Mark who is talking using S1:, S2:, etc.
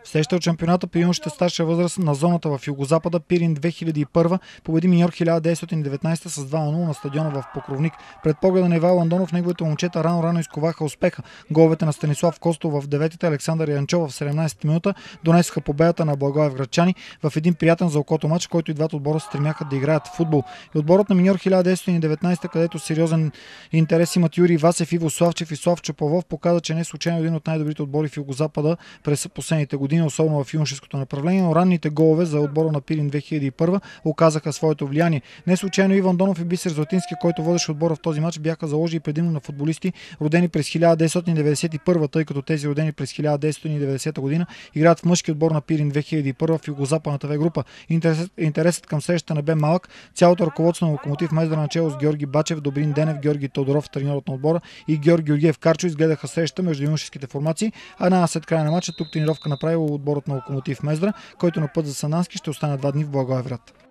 S1: Среща от шампионата по юношите старша възраст на зоната в Югозапада Пирин 2001 победи Миньор 1919 с 2-0 на стадиона в Покровник. Пред погледа на Ивайло Андонов неговите момчета рано изковаха успеха. Головете на Станислав Костов в 9-та, Александър Янчов в 17-та минута донесоха победата на Благоевградчани в един приятен за окото матч, в който и двата отбора се стремяха да играят в футбол. И отборът на Миньор 1919, където сериозен интерес имат Юрий Васев, Иво Славчев и Славчо Павлов, показа, че не е случайно един от най-добрите отбори в Югозапада през последните години, особено в юношеското направление, но ранните голове за отбора на Пирин 2001 оказаха своето влияние. Не случайно Иван Донов и Бисер Златински, който водеше отбора в този матч, бяха заложили предимно на футболисти, родени през 1991, тъй като тези родени през 1990 година играят в мъжки отбор на Пирин 2001 в Югозападната В група. Интересът към срещата не бе малък. Цялото ръководство на Локомотив Мездра начело с Георги Бачев, Добрин Денев, Георги Тодоров, треньорът на отбора, и Георги Георгиев Карчо изгледаха среща между юношеските формации, а след края на матча тук тренировка направи отборът на Локомотив Мездра, който на път за Санански ще остане 2 дни в Благоевград.